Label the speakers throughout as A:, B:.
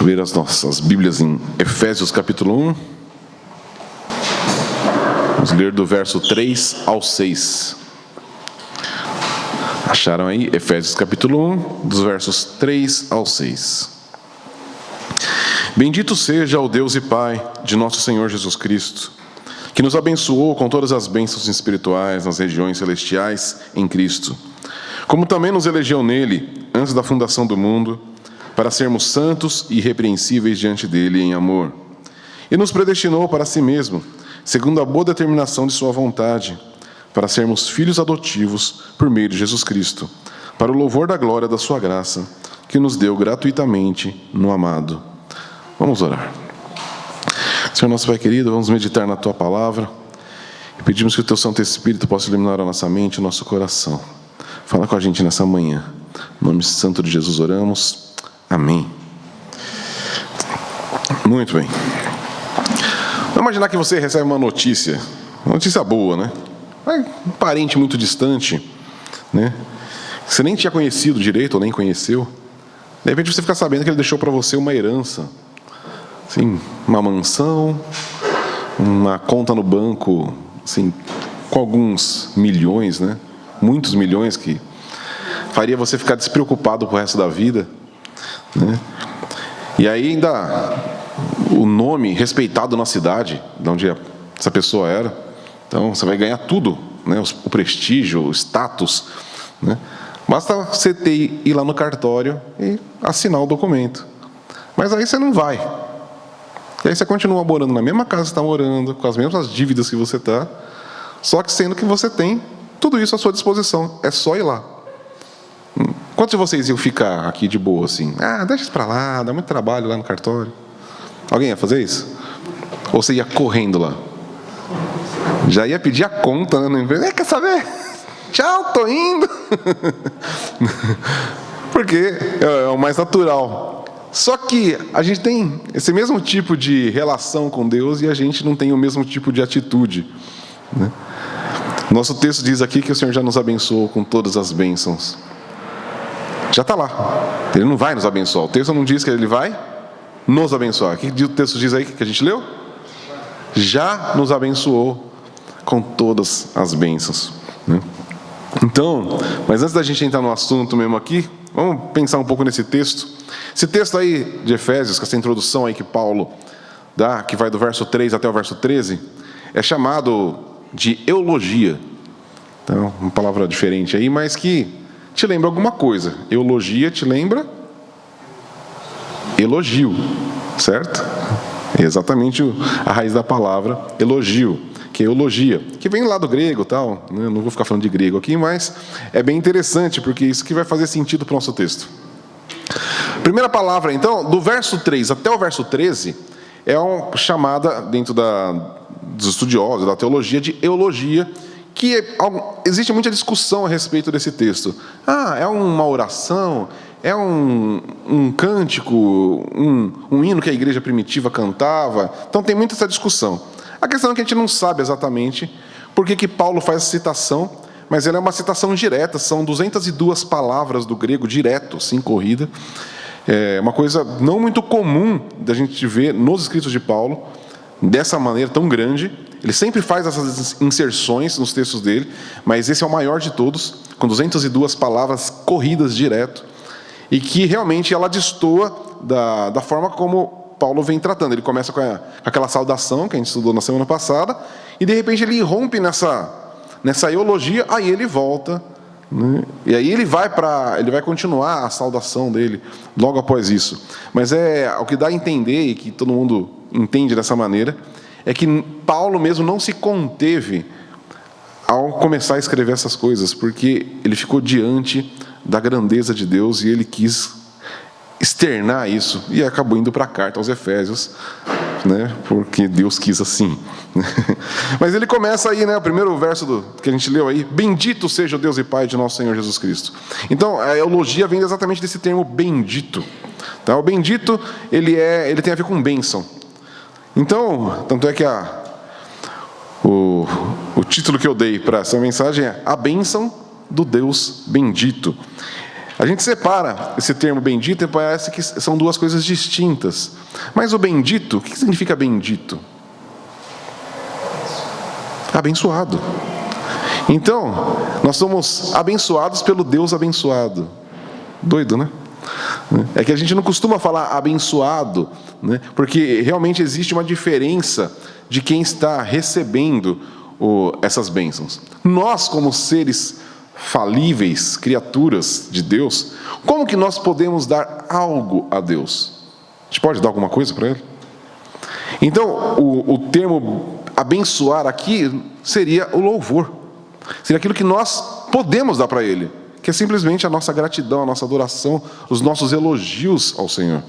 A: Abrir as nossas Bíblias em Efésios capítulo 1. Vamos ler do verso 3 ao 6. Acharam aí? Efésios capítulo 1, dos versos 3 ao 6. Bendito seja o Deus e Pai de nosso Senhor Jesus Cristo, que nos abençoou com todas as bênçãos espirituais nas regiões celestiais em Cristo, como também nos elegeu nele, antes da fundação do mundo, para sermos santos e irrepreensíveis diante dele em amor. E nos predestinou para si mesmo, segundo a boa determinação de sua vontade, para sermos filhos adotivos por meio de Jesus Cristo, para o louvor da glória da sua graça, que nos deu gratuitamente no amado. Vamos orar. Senhor nosso Pai querido, vamos meditar na Tua palavra e pedimos que o Teu Santo Espírito possa iluminar a nossa mente e o nosso coração. Fala com a gente nessa manhã. Em nome santo de Jesus oramos. Amém. Muito bem. Vamos imaginar que você recebe uma notícia boa, né? Um parente muito distante, né? Você nem tinha conhecido direito ou nem conheceu. De repente você fica sabendo que ele deixou para você uma herança. Assim, uma mansão, uma conta no banco, assim, com alguns milhões, né? Muitos milhões que faria você ficar despreocupado com o resto da vida, né? E aí ainda o nome respeitado na cidade, de onde essa pessoa era. Então você vai ganhar tudo, né? O prestígio, o status, né? Basta você ir lá no cartório e assinar o documento. Mas aí você não vai. E aí você continua morando na mesma casa que você está morando, com as mesmas dívidas que você está, só que sendo que você tem tudo isso à sua disposição. É só ir lá. Quantos de vocês iam ficar aqui de boa assim? Deixa isso para lá, dá muito trabalho lá no cartório. Alguém ia fazer isso? Ou você ia correndo lá? Já ia pedir a conta, né, no emprego. Quer saber? Tchau, tô indo. Porque é o mais natural. Só que a gente tem esse mesmo tipo de relação com Deus e a gente não tem o mesmo tipo de atitude, né? Nosso texto diz aqui que o Senhor já nos abençoou com todas as bênçãos. Já está lá. Ele não vai nos abençoar. O texto não diz que Ele vai nos abençoar. O que o texto diz aí que a gente leu? Já nos abençoou com todas as bênçãos, né? Então, mas antes da gente entrar no assunto mesmo aqui, vamos pensar um pouco nesse texto. Esse texto aí de Efésios, com essa introdução aí que Paulo dá, que vai do verso 3 até o verso 13, é chamado de eulogia. Então, uma palavra diferente aí, mas que te lembra alguma coisa. Eulogia te lembra elogio, certo? É exatamente a raiz da palavra elogio, que é eulogia, que vem lá do grego e tal, né? Não vou ficar falando de grego aqui, mas é bem interessante, porque isso que vai fazer sentido para o nosso texto. Primeira palavra, então, do verso 3 até o verso 13, é uma chamada, dentro dos estudiosos, da teologia, de eulogia, que existe muita discussão a respeito desse texto. É uma oração? É um cântico? Um hino que a igreja primitiva cantava? Então tem muita essa discussão. A questão é que a gente não sabe exatamente por que Paulo faz essa citação, mas ela é uma citação direta, são 202 palavras do grego direto, sem corrida. É uma coisa não muito comum da gente ver nos escritos de Paulo, dessa maneira tão grande. Ele sempre faz essas inserções nos textos dele, mas esse é o maior de todos, com 202 palavras corridas direto, e que realmente ela destoa da forma como Paulo vem tratando. Ele começa com aquela saudação que a gente estudou na semana passada, e de repente ele irrompe nessa eulogia, aí ele volta, né? E aí ele vai continuar a saudação dele logo após isso. Mas o que dá a entender, e que todo mundo entende dessa maneira, é que Paulo mesmo não se conteve ao começar a escrever essas coisas, porque ele ficou diante da grandeza de Deus e ele quis externar isso, e acabou indo para a carta aos Efésios, né? Porque Deus quis assim. Mas ele começa aí, né? O primeiro verso que a gente leu aí: bendito seja o Deus e Pai de nosso Senhor Jesus Cristo. Então a eulogia vem exatamente desse termo bendito, tá? O bendito ele tem a ver com bênção. Então, tanto é que o título que eu dei para essa mensagem é A Bênção do Deus Bendito. A gente separa esse termo bendito e parece que são duas coisas distintas. Mas o bendito, o que significa bendito? Abençoado. Então, nós somos abençoados pelo Deus abençoado. Doido, né? É que a gente não costuma falar abençoado, né? Porque realmente existe uma diferença de quem está recebendo essas bênçãos. Nós, como seres falíveis, criaturas de Deus, como que nós podemos dar algo a Deus? A gente pode dar alguma coisa para Ele? Então, o termo abençoar aqui seria o louvor. Seria aquilo que nós podemos dar para Ele, que é simplesmente a nossa gratidão, a nossa adoração, os nossos elogios ao Senhor.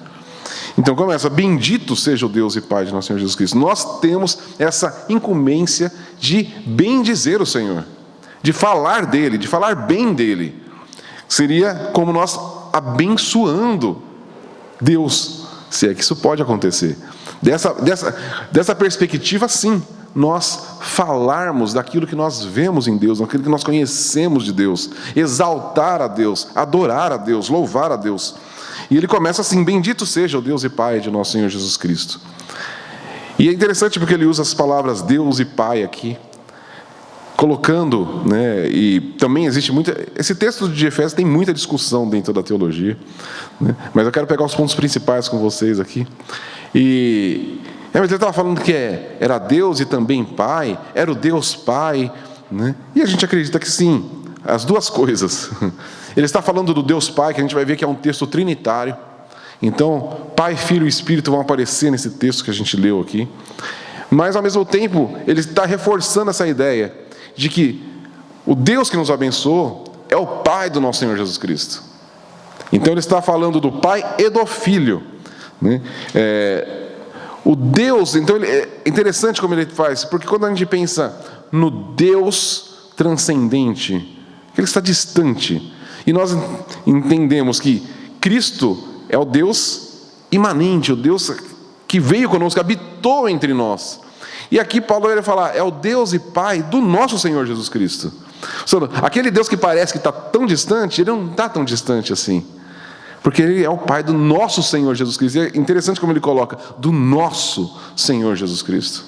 A: Então começa: bendito seja o Deus e Pai de nosso Senhor Jesus Cristo. Nós temos essa incumbência de bendizer o Senhor, de falar dEle, de falar bem dEle. Seria como nós abençoando Deus, se é que isso pode acontecer. Dessa perspectiva, sim, nós falarmos daquilo que nós vemos em Deus, daquilo que nós conhecemos de Deus, exaltar a Deus, adorar a Deus, louvar a Deus. E ele começa assim: bendito seja o Deus e Pai de nosso Senhor Jesus Cristo. E é interessante porque ele usa as palavras Deus e Pai aqui, colocando, né, e também existe muita... Esse texto de Efésios tem muita discussão dentro da teologia, né, mas eu quero pegar os pontos principais com vocês aqui. Mas ele estava falando que era Deus e também Pai, era o Deus Pai, né? E a gente acredita que sim, as duas coisas. Ele está falando do Deus Pai, que a gente vai ver que é um texto trinitário. Então, Pai, Filho e Espírito vão aparecer nesse texto que a gente leu aqui. Mas, ao mesmo tempo, ele está reforçando essa ideia de que o Deus que nos abençoou é o Pai do nosso Senhor Jesus Cristo. Então, ele está falando do Pai e do Filho, né? O Deus, então, é interessante como ele faz, porque quando a gente pensa no Deus transcendente, ele está distante, e nós entendemos que Cristo é o Deus imanente, o Deus que veio conosco, que habitou entre nós. E aqui Paulo vai falar, é o Deus e Pai do nosso Senhor Jesus Cristo. Aquele Deus que parece que está tão distante, ele não está tão distante assim. Porque Ele é o Pai do nosso Senhor Jesus Cristo. E é interessante como Ele coloca, do nosso Senhor Jesus Cristo.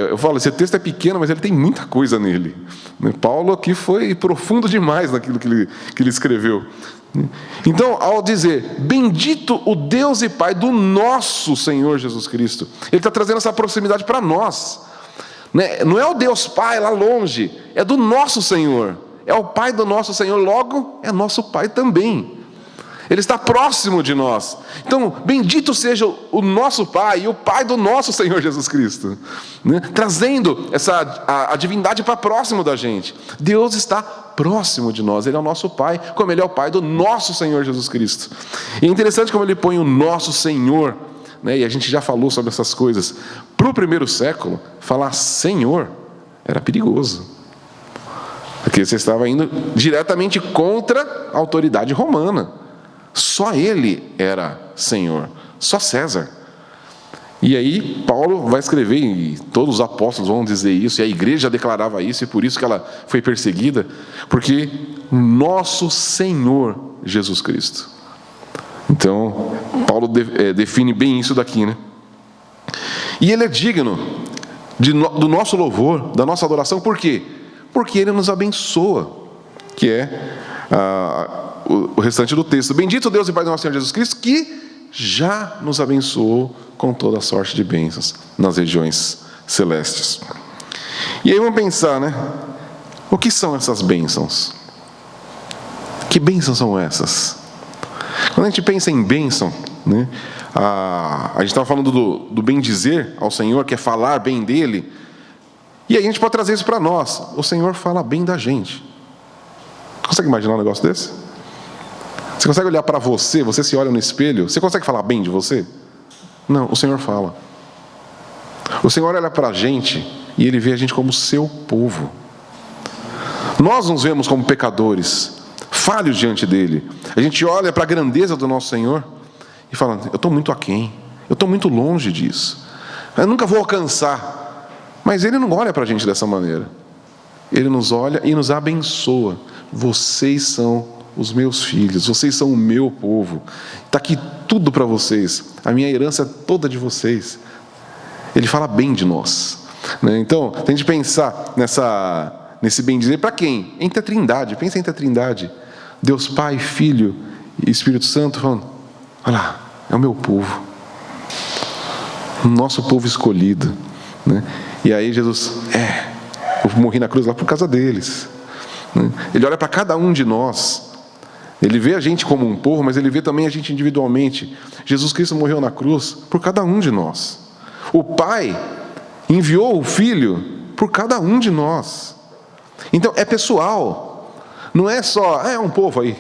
A: Eu falo, esse texto é pequeno, mas ele tem muita coisa nele. Paulo aqui foi profundo demais naquilo que ele escreveu. Então, ao dizer, bendito o Deus e Pai do nosso Senhor Jesus Cristo, Ele está trazendo essa proximidade para nós. Não é o Deus Pai lá longe, é do nosso Senhor. É o Pai do nosso Senhor, logo é nosso Pai também. Ele está próximo de nós. Então, bendito seja o nosso Pai e o Pai do nosso Senhor Jesus Cristo, né? Trazendo a divindade para próximo da gente. Deus está próximo de nós, Ele é o nosso Pai, como Ele é o Pai do nosso Senhor Jesus Cristo. E é interessante como Ele põe o nosso Senhor, né? E a gente já falou sobre essas coisas. Para o primeiro século, falar Senhor era perigoso. Porque você estava indo diretamente contra a autoridade romana. Só ele era Senhor, só César. E aí Paulo vai escrever, e todos os apóstolos vão dizer isso, e a igreja declarava isso, e por isso que ela foi perseguida, porque nosso Senhor Jesus Cristo. Então, Paulo define bem isso daqui, né? E ele é digno do nosso louvor, da nossa adoração, por quê? Porque Ele nos abençoa, que é o restante do texto. Bendito Deus e Pai do nosso Senhor Jesus Cristo, que já nos abençoou com toda a sorte de bênçãos nas regiões celestes. E aí vamos pensar, né? O que são essas bênçãos? Que bênçãos são essas? Quando a gente pensa em bênção, né? A gente estava falando do bem dizer ao Senhor, que é falar bem dEle. E aí a gente pode trazer isso para nós. O Senhor fala bem da gente. Consegue imaginar um negócio desse? Você consegue olhar para você se olha no espelho, você consegue falar bem de você? Não, o Senhor fala. O Senhor olha para a gente e Ele vê a gente como seu povo. Nós nos vemos como pecadores, falhos diante dEle. A gente olha para a grandeza do nosso Senhor e fala, eu estou muito aquém, eu estou muito longe disso, eu nunca vou alcançar. Mas Ele não olha para a gente dessa maneira. Ele nos olha e nos abençoa. Vocês são os meus filhos, vocês são o meu povo. Está aqui tudo para vocês, a minha herança é toda de vocês. Ele fala bem de nós, né? Então, tem de pensar nesse bem dizer para quem? Entre a Trindade, pensa entre a Trindade. Deus Pai, Filho e Espírito Santo falando, olha lá, é o meu povo, o nosso povo escolhido, né? E aí Jesus, eu morri na cruz lá por causa deles, né? Ele olha para cada um de nós, ele vê a gente como um povo, mas ele vê também a gente individualmente. Jesus Cristo morreu na cruz por cada um de nós. O Pai enviou o Filho por cada um de nós. Então é pessoal. Não é só, é um povo aí.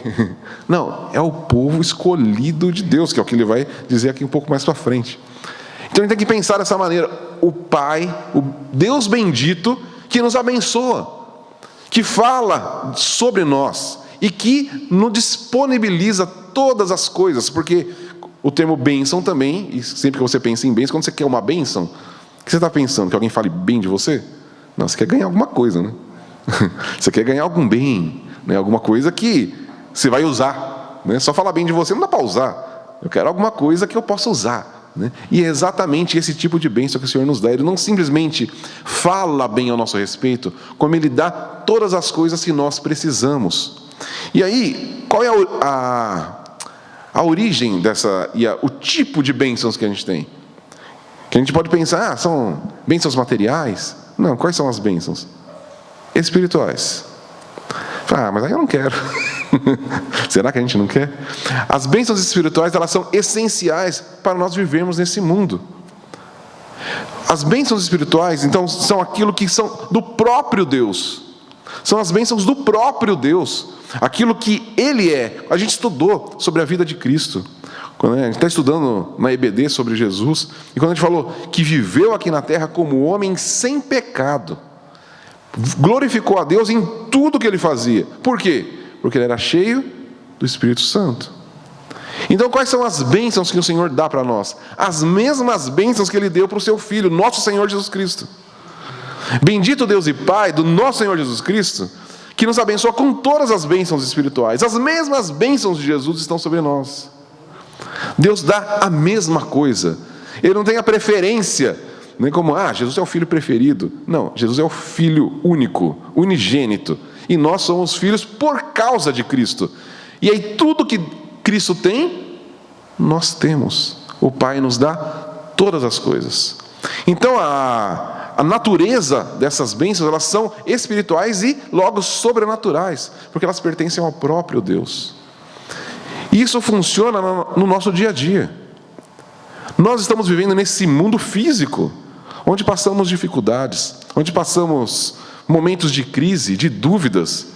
A: Não, é o povo escolhido de Deus, que é o que ele vai dizer aqui um pouco mais para frente. Então a gente tem que pensar dessa maneira. O Pai, o Deus bendito, que nos abençoa, que fala sobre nós e que nos disponibiliza todas as coisas. Porque o termo bênção também, e sempre que você pensa em bênção, quando você quer uma bênção, o que você está pensando? Que alguém fale bem de você? Não, você quer ganhar alguma coisa, né? Você quer ganhar algum bem, né? Alguma coisa que você vai usar, né? Só falar bem de você não dá para usar. Eu quero alguma coisa que eu possa usar, né? E é exatamente esse tipo de bênção que o Senhor nos dá. Ele não simplesmente fala bem ao nosso respeito, como Ele dá todas as coisas que nós precisamos. E aí, qual é a origem dessa, o tipo de bênçãos que a gente tem? Que a gente pode pensar, são bênçãos materiais? Não, quais são as bênçãos? Espirituais. Mas aí eu não quero. Será que a gente não quer? As bênçãos espirituais, elas são essenciais para nós vivermos nesse mundo. As bênçãos espirituais, então, são aquilo que são do próprio Deus. São as bênçãos do próprio Deus. Aquilo que Ele é. A gente estudou sobre a vida de Cristo. Quando a gente está estudando na EBD sobre Jesus, e quando a gente falou que viveu aqui na terra como homem sem pecado, glorificou a Deus em tudo que ele fazia. Por quê? Porque ele era cheio do Espírito Santo. Então, quais são as bênçãos que o Senhor dá para nós? As mesmas bênçãos que Ele deu para o Seu Filho, nosso Senhor Jesus Cristo. Bendito Deus e Pai do nosso Senhor Jesus Cristo, que nos abençoa com todas as bênçãos espirituais. As mesmas bênçãos de Jesus estão sobre nós. Deus dá a mesma coisa. Ele não tem a preferência, nem como, Jesus é o filho preferido. Não, Jesus é o filho único, unigênito. E nós somos filhos por causa de Cristo. E aí tudo que Cristo tem, nós temos. O Pai nos dá todas as coisas. Então a natureza dessas bênçãos, elas são espirituais e logo sobrenaturais, porque elas pertencem ao próprio Deus. E isso funciona no nosso dia a dia. Nós estamos vivendo nesse mundo físico, onde passamos dificuldades, onde passamos momentos de crise, de dúvidas.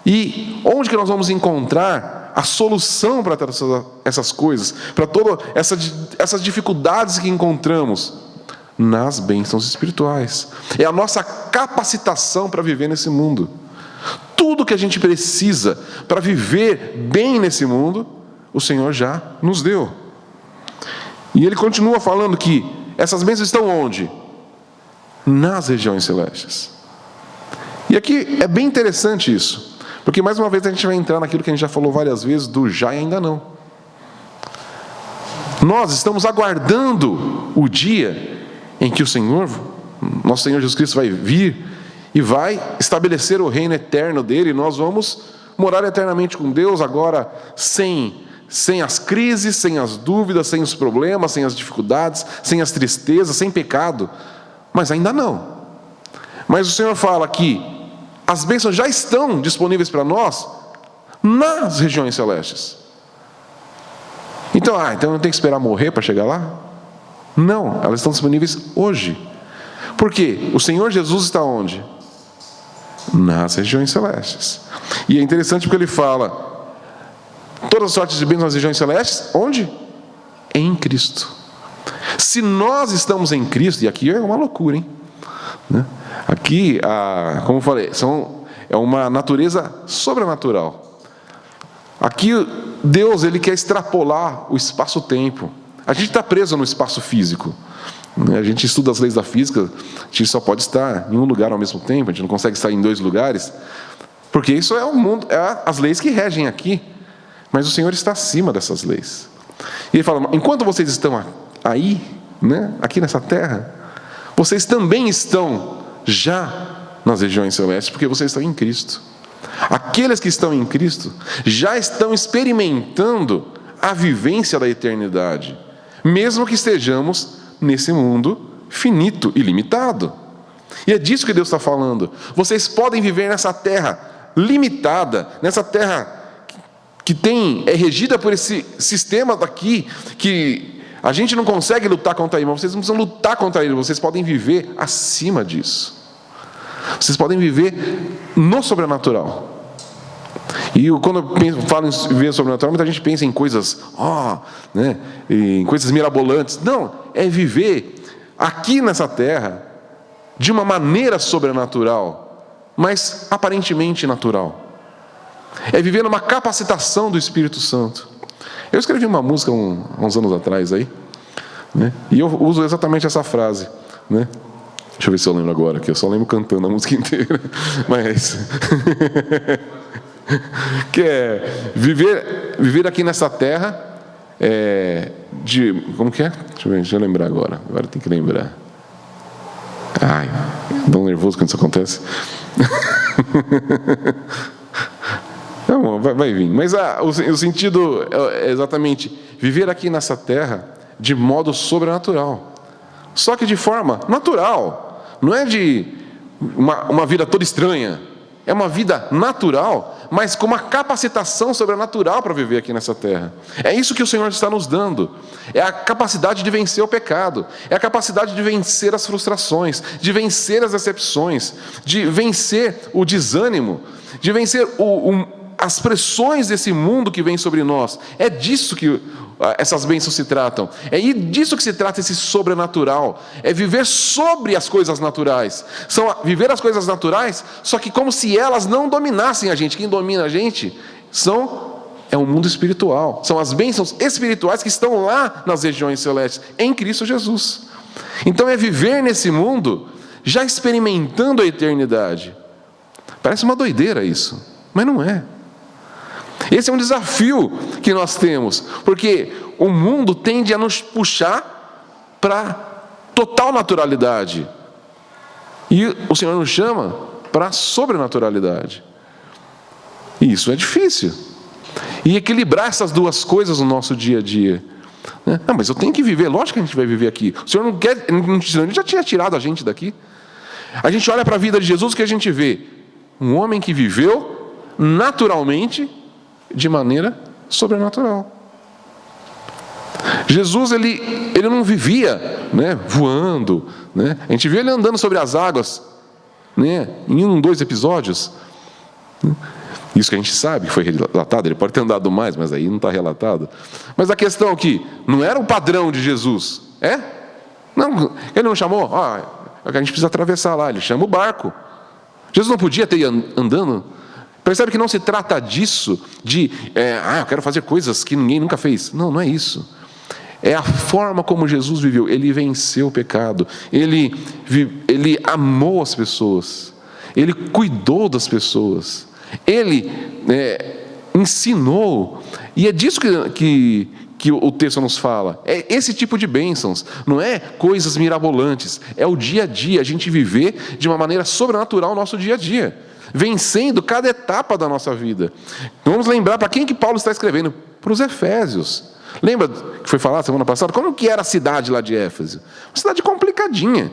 A: E onde que nós vamos encontrar a solução para essas coisas, para todas essas dificuldades que encontramos? Nas bênçãos espirituais. É a nossa capacitação para viver nesse mundo. Tudo que a gente precisa para viver bem nesse mundo, o Senhor já nos deu. E Ele continua falando que essas bênçãos estão onde? Nas regiões celestes. E aqui é bem interessante isso, porque mais uma vez a gente vai entrar naquilo que a gente já falou várias vezes, do já e ainda não. Nós estamos aguardando o dia em que o Senhor, nosso Senhor Jesus Cristo, vai vir e vai estabelecer o reino eterno dele, e nós vamos morar eternamente com Deus, agora sem as crises, sem as dúvidas, sem os problemas, sem as dificuldades, sem as tristezas, sem pecado. Mas ainda não. Mas o Senhor fala que as bênçãos já estão disponíveis para nós nas regiões celestes. Então eu tenho que esperar morrer para chegar lá? Não, elas estão disponíveis hoje. Por quê? O Senhor Jesus está onde? Nas regiões celestes. E é interessante porque Ele fala todas as sortes de bens nas regiões celestes, onde? Em Cristo. Se nós estamos em Cristo, e aqui é uma loucura, hein? Aqui, como eu falei, é uma natureza sobrenatural. Aqui Deus, Ele quer extrapolar o espaço-tempo. A gente está preso no espaço físico. A gente estuda as leis da física, a gente só pode estar em um lugar ao mesmo tempo, a gente não consegue estar em dois lugares, Porque isso é o mundo, as leis que regem aqui. Mas o Senhor está acima dessas leis. E ele fala, enquanto vocês estão aí, né, aqui nessa terra, vocês também estão já nas regiões celestes, porque vocês estão em Cristo. Aqueles que estão em Cristo já estão experimentando a vivência da eternidade, mesmo que estejamos nesse mundo finito e limitado. E é disso que Deus está falando. Vocês podem viver nessa terra limitada, nessa terra que é regida por esse sistema daqui, que a gente não consegue lutar contra ele, mas vocês não precisam lutar contra ele, vocês podem viver acima disso. Vocês podem viver no sobrenatural. E quando eu falo em viver sobrenatural, muita gente pensa em coisas, né, em coisas mirabolantes. Não, é viver aqui nessa terra de uma maneira sobrenatural, mas aparentemente natural. É viver numa capacitação do Espírito Santo. Eu escrevi uma música uns anos atrás aí, né? E eu uso exatamente essa frase, né? Deixa eu ver se eu lembro agora, que eu só lembro cantando a música inteira. Mas que é viver aqui nessa terra como que é? Deixa eu lembrar agora. Agora tem que lembrar. Ai, dá um nervoso quando isso acontece. Não, vai vir. Mas o sentido é exatamente viver aqui nessa terra de modo sobrenatural. Só que de forma natural. Não é de uma vida toda estranha. É uma vida natural, mas com uma capacitação sobrenatural para viver aqui nessa terra. É isso que o Senhor está nos dando. É a capacidade de vencer o pecado. É a capacidade de vencer as frustrações, de vencer as decepções, de vencer o desânimo, de vencer as pressões desse mundo que vem sobre nós. É disso que essas bênçãos se tratam. É disso que se trata esse sobrenatural. É viver sobre as coisas naturais. Viver as coisas naturais, só que como se elas não dominassem a gente. Quem domina a gente é o mundo espiritual. São as bênçãos espirituais que estão lá nas regiões celestes, em Cristo Jesus. Então é viver nesse mundo já experimentando a eternidade. Parece uma doideira isso, mas não é. Esse é um desafio que nós temos, porque o mundo tende a nos puxar para total naturalidade. E o Senhor nos chama para a sobrenaturalidade. E isso é difícil. E equilibrar essas duas coisas no nosso dia a dia. Não, mas eu tenho que viver, lógico que a gente vai viver aqui. O Senhor não quer, ele já tinha tirado a gente daqui. A gente olha para a vida de Jesus, o que a gente vê? Um homem que viveu naturalmente, de maneira sobrenatural. Jesus, ele não vivia, né, voando, né? A gente viu ele andando sobre as águas, né, em 2 episódios. Isso que a gente sabe, que foi relatado. Ele pode ter andado mais, mas aí não está relatado. Mas a questão aqui, não era o padrão de Jesus, é? Não, ele não chamou, a gente precisa atravessar lá, ele chama o barco. Jesus não podia ter ido andando. Percebe que não se trata disso, eu quero fazer coisas que ninguém nunca fez. Não, não é isso. É a forma como Jesus viveu. Ele venceu o pecado. Ele amou as pessoas. Ele cuidou das pessoas. Ele ensinou. E é disso que o texto nos fala. É esse tipo de bênçãos. Não é coisas mirabolantes. É o dia a dia. A gente viver de uma maneira sobrenatural o nosso dia a dia. Vencendo cada etapa da nossa vida. Vamos lembrar para quem que Paulo está escrevendo? Para os Efésios. Lembra que foi falado semana passada? Como que era a cidade lá de Éfeso? Uma cidade complicadinha.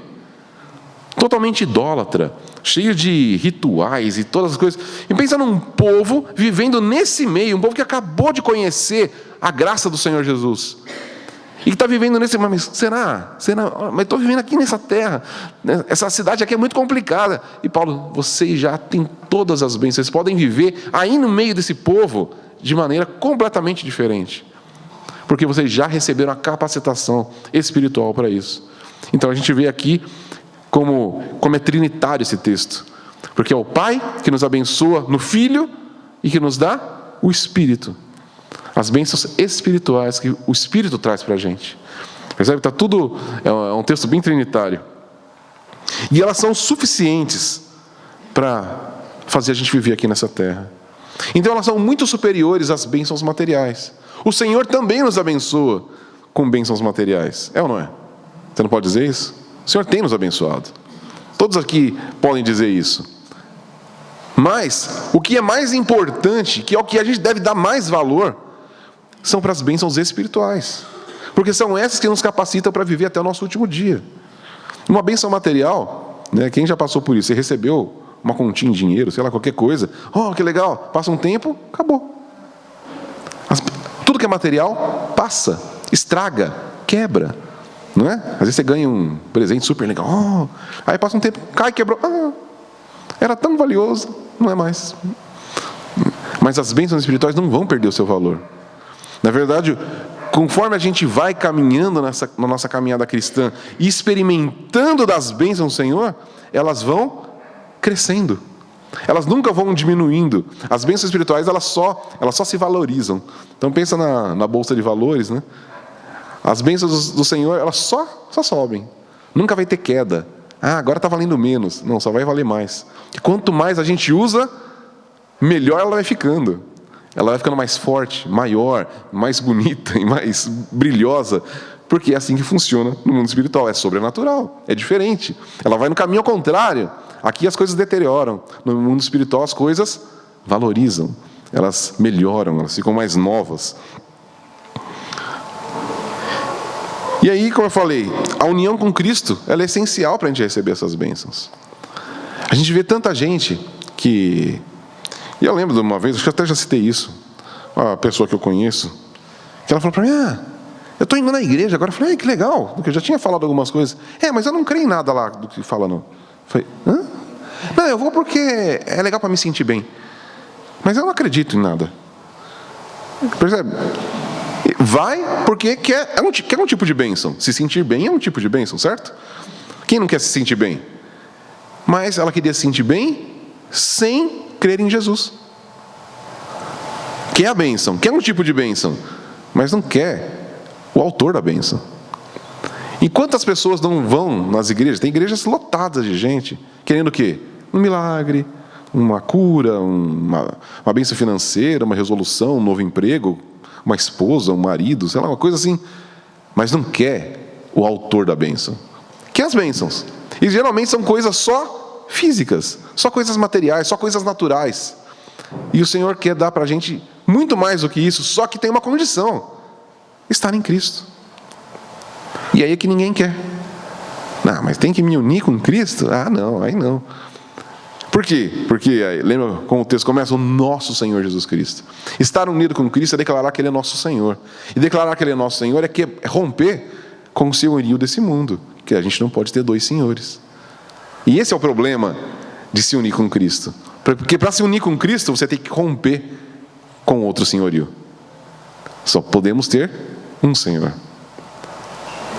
A: Totalmente idólatra. Cheio de rituais e todas as coisas. E pensa num povo vivendo nesse meio. Um povo que acabou de conhecer a graça do Senhor Jesus. E que está vivendo nesse... Mas será? Mas estou vivendo aqui nessa terra. Essa cidade aqui é muito complicada. E Paulo, vocês já têm todas as bênçãos. Vocês podem viver aí no meio desse povo de maneira completamente diferente. Porque vocês já receberam a capacitação espiritual para isso. Então a gente vê aqui como é trinitário esse texto. Porque é o Pai que nos abençoa no Filho e que nos dá o Espírito. As bênçãos espirituais que o Espírito traz para a gente. Percebe? Está tudo... É um texto bem trinitário. E elas são suficientes para fazer a gente viver aqui nessa terra. Então elas são muito superiores às bênçãos materiais. O Senhor também nos abençoa com bênçãos materiais. É ou não é? Você não pode dizer isso? O Senhor tem nos abençoado. Todos aqui podem dizer isso. Mas o que é mais importante, que é o que a gente deve dar mais valor, são para as bênçãos espirituais. Porque são essas que nos capacitam para viver até o nosso último dia. Uma bênção material, né, quem já passou por isso? Você recebeu uma continha de dinheiro, sei lá, qualquer coisa. Oh, que legal. Passa um tempo, acabou. Tudo que é material, passa, estraga, quebra. Não é? Às vezes você ganha um presente super legal. Oh, aí passa um tempo, cai, quebrou. Era tão valioso, não é mais. Mas as bênçãos espirituais não vão perder o seu valor. Na verdade, conforme a gente vai caminhando na nossa caminhada cristã e experimentando das bênçãos do Senhor, elas vão crescendo. Elas nunca vão diminuindo. As bênçãos espirituais, elas só se valorizam. Então pensa na bolsa de valores, né? As bênçãos do Senhor, elas só sobem. Nunca vai ter queda. Agora está valendo menos. Não, só vai valer mais. E quanto mais a gente usa, melhor ela vai ficando. Ela vai ficando mais forte, maior, mais bonita e mais brilhosa. Porque é assim que funciona no mundo espiritual. É sobrenatural, é diferente. Ela vai no caminho ao contrário. Aqui as coisas deterioram. No mundo espiritual as coisas valorizam. Elas melhoram, elas ficam mais novas. E aí, como eu falei, a união com Cristo, ela é essencial para a gente receber essas bênçãos. A gente vê tanta gente que... E eu lembro de uma vez, acho que até já citei isso, uma pessoa que eu conheço, que ela falou para mim, eu estou indo na igreja agora. Eu falei, que legal, porque eu já tinha falado algumas coisas. Mas eu não creio em nada lá do que fala, não. Eu falei, Não, eu vou porque é legal para me sentir bem. Mas eu não acredito em nada. Percebe? Vai porque quer um tipo de bênção. Se sentir bem é um tipo de bênção, certo? Quem não quer se sentir bem? Mas ela queria se sentir bem sem crer em Jesus. Quer a bênção, quer um tipo de bênção, mas não quer o autor da bênção. E quantas pessoas não vão nas igrejas? Tem igrejas lotadas de gente querendo o quê? Um milagre, uma cura, uma bênção financeira, uma resolução, um novo emprego, uma esposa, um marido, sei lá, uma coisa assim, mas não quer o autor da bênção. Quer as bênçãos. E geralmente são coisas só físicas, só coisas materiais, só coisas naturais. E o Senhor quer dar para a gente muito mais do que isso, só que tem uma condição: estar em Cristo. E aí é que ninguém quer. Mas tem que me unir com Cristo? Não, aí não. Por quê? Porque, lembra como o texto começa? O nosso Senhor Jesus Cristo. Estar unido com Cristo é declarar que Ele é nosso Senhor. E declarar que Ele é nosso Senhor é romper com o senhorio desse mundo. Que a gente não pode ter dois senhores. E esse é o problema de se unir com Cristo. Porque para se unir com Cristo, você tem que romper com outro senhorio. Só podemos ter um Senhor.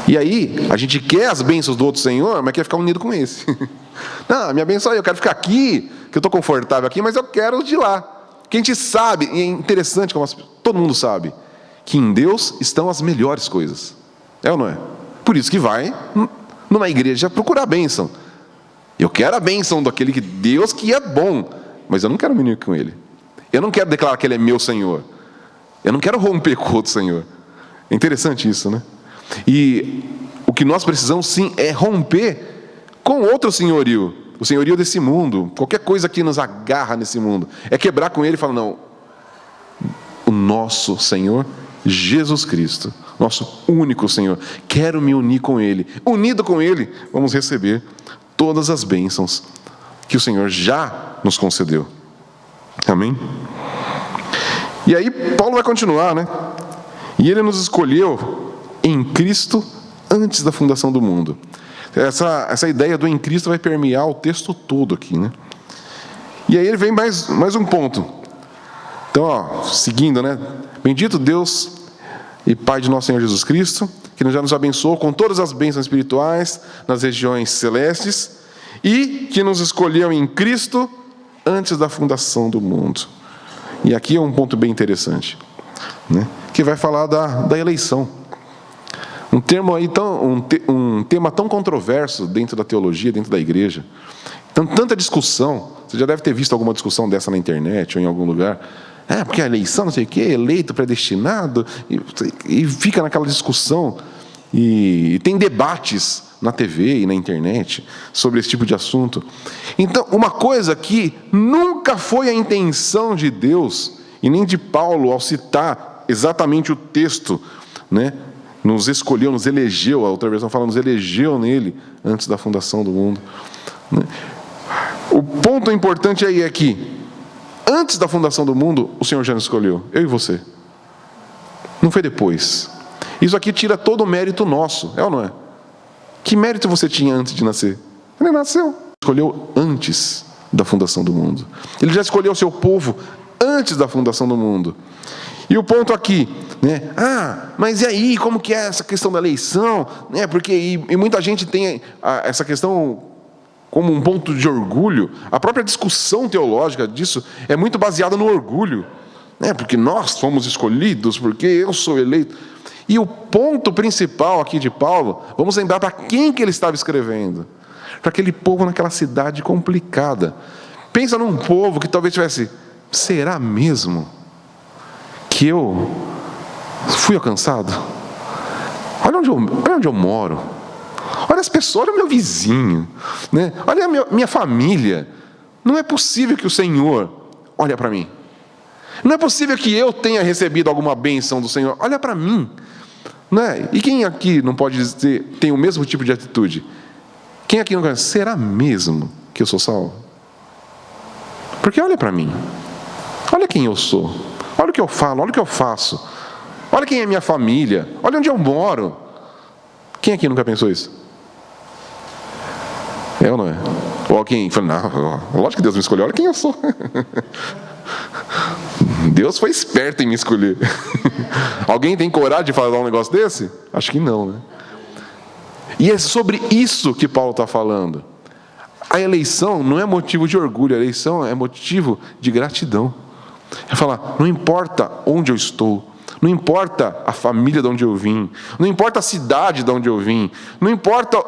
A: E aí, a gente quer as bênçãos do outro Senhor, mas quer ficar unido com esse. Não, minha bênção aí, eu quero ficar aqui, que eu estou confortável aqui, mas eu quero os de lá. Que a gente sabe, e é interessante, como todo mundo sabe, que em Deus estão as melhores coisas. É ou não é? Por isso que vai numa igreja procurar a bênção. Eu quero a bênção daquele que Deus que é bom, mas eu não quero me unir com Ele. Eu não quero declarar que Ele é meu Senhor. Eu não quero romper com outro Senhor. É interessante isso, né? E o que nós precisamos sim é romper com outro senhorio, o senhorio desse mundo, qualquer coisa que nos agarra nesse mundo, é quebrar com ele e falar, não, o nosso Senhor Jesus Cristo, nosso único Senhor, quero me unir com Ele. Unido com Ele, vamos receber todas as bênçãos que o Senhor já nos concedeu. Amém? E aí Paulo vai continuar, né? E Ele nos escolheu em Cristo antes da fundação do mundo. Essa ideia do em Cristo vai permear o texto todo aqui, né? E aí ele vem mais um ponto. Então, seguindo, né? Bendito Deus e Pai de nosso Senhor Jesus Cristo, que já nos abençoou com todas as bênçãos espirituais nas regiões celestes e que nos escolheu em Cristo antes da fundação do mundo. E aqui é um ponto bem interessante, né? Que vai falar da eleição. Um tema tão controverso dentro da teologia, dentro da igreja. Tanta discussão. Você já deve ter visto alguma discussão dessa na internet ou em algum lugar. Porque a eleição, não sei o quê, eleito, predestinado, e fica naquela discussão. E tem debates na TV e na internet sobre esse tipo de assunto. Então, uma coisa que nunca foi a intenção de Deus, e nem de Paulo, ao citar exatamente o texto, né? Nos escolheu, nos elegeu, a outra versão fala, nos elegeu nele antes da fundação do mundo. O ponto importante aí é que, antes da fundação do mundo, o Senhor já nos escolheu, eu e você. Não foi depois. Isso aqui tira todo o mérito nosso, é ou não é? Que mérito você tinha antes de nascer? Ele nasceu. Ele escolheu antes da fundação do mundo. Ele já escolheu o seu povo antes da fundação do mundo. E o ponto aqui, né? Mas e aí, como que é essa questão da eleição? Porque muita gente tem essa questão como um ponto de orgulho. A própria discussão teológica disso é muito baseada no orgulho. Porque nós fomos escolhidos, porque eu sou eleito. E o ponto principal aqui de Paulo, vamos lembrar para quem que ele estava escrevendo. Para aquele povo naquela cidade complicada. Pensa num povo que talvez tivesse, será mesmo que eu fui alcançado? Olha onde eu moro. Olha as pessoas, olha o meu vizinho, né? Olha a minha família. Não é possível que o Senhor olhe para mim. Não é possível que eu tenha recebido alguma bênção do Senhor. Olha para mim. Né? E quem aqui não pode dizer, tem o mesmo tipo de atitude? Quem aqui não conhece? Será mesmo que eu sou salvo? Porque olha para mim. Olha quem eu sou. Olha o que eu falo, olha o que eu faço. Olha quem é minha família. Olha onde eu moro. Quem aqui nunca pensou isso? É ou não é? Ou alguém fala, não, lógico que Deus me escolheu, olha quem eu sou. Deus foi esperto em me escolher. Alguém tem coragem de falar um negócio desse? Acho que não, né? E é sobre isso que Paulo está falando. A eleição não é motivo de orgulho, a eleição é motivo de gratidão. É falar, não importa onde eu estou, não importa a família de onde eu vim, não importa a cidade de onde eu vim, não importa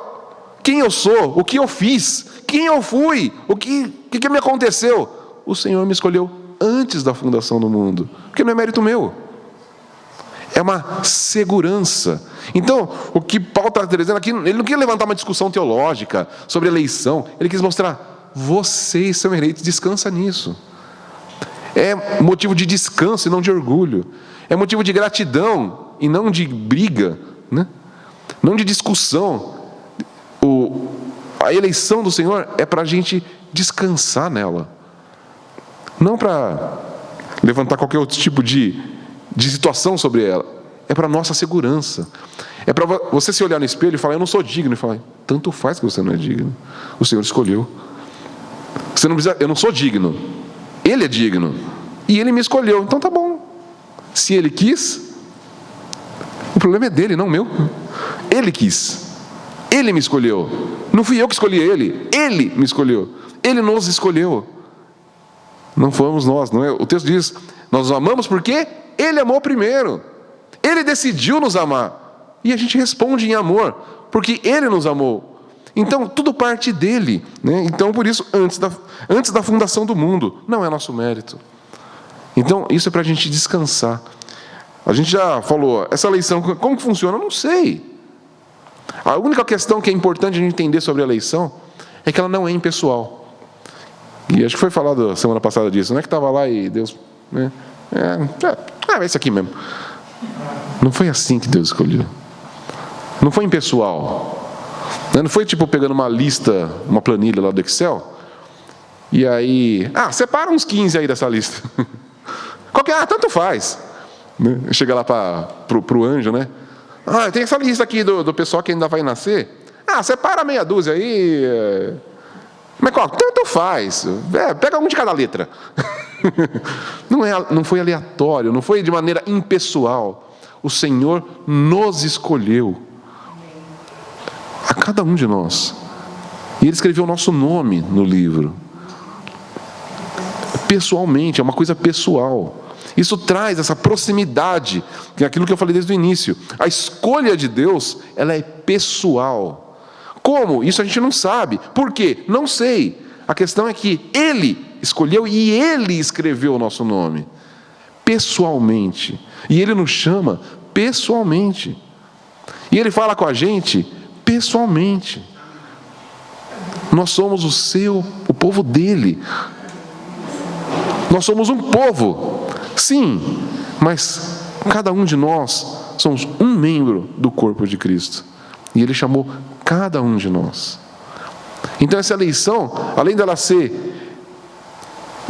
A: quem eu sou, o que eu fiz, quem eu fui, o que me aconteceu. O Senhor me escolheu antes da fundação do mundo, porque não é mérito meu, é uma segurança. Então, o que Paulo está dizendo aqui, ele não queria levantar uma discussão teológica sobre eleição, ele quis mostrar, vocês são eleitos, descansa nisso. É motivo de descanso e não de orgulho, é motivo de gratidão e não de briga, né? Não de discussão. A eleição do Senhor é para a gente descansar nela, não para levantar qualquer outro tipo de situação sobre ela. É para a nossa segurança. É para você se olhar no espelho e falar, eu não sou digno. E falar, tanto faz que você não é digno. O Senhor escolheu. Você não precisa, eu não sou digno. Ele é digno. E Ele me escolheu. Então tá bom. Se Ele quis, o problema é dele, não meu. Ele quis. Ele me escolheu. Não fui eu que escolhi Ele. Ele me escolheu. Ele nos escolheu. Não fomos nós, não é? O texto diz, nós amamos porque Ele amou primeiro. Ele decidiu nos amar. E a gente responde em amor, porque Ele nos amou. Então, tudo parte dEle, né? Então, por isso, antes da fundação do mundo, não é nosso mérito. Então, isso é para a gente descansar. A gente já falou, essa eleição, como que funciona? Eu não sei. A única questão que é importante a gente entender sobre a eleição é que ela não é impessoal. E acho que foi falado semana passada disso, não é que estava lá e Deus... Né? É esse aqui mesmo. Não foi assim que Deus escolheu. Não foi impessoal. Não foi tipo pegando uma lista, uma planilha lá do Excel, e aí... separa uns 15 aí dessa lista. Tanto faz. Chega lá para o anjo, né? Tem essa lista aqui do pessoal que ainda vai nascer. Separa meia dúzia aí... Mas qual? Tanto faz. Pega um de cada letra. Não foi aleatório, não foi de maneira impessoal. O Senhor nos escolheu. A cada um de nós. E Ele escreveu o nosso nome no livro. Pessoalmente, é uma coisa pessoal. Isso traz essa proximidade, que é aquilo que eu falei desde o início. A escolha de Deus, ela é pessoal. Como? Isso a gente não sabe. Por quê? Não sei. A questão é que Ele escolheu e Ele escreveu o nosso nome, pessoalmente. E Ele nos chama pessoalmente. E Ele fala com a gente pessoalmente. Nós somos o povo dele. Nós somos um povo, sim, mas cada um de nós somos um membro do corpo de Cristo. E Ele chamou cada um de nós. Então essa eleição, além dela ser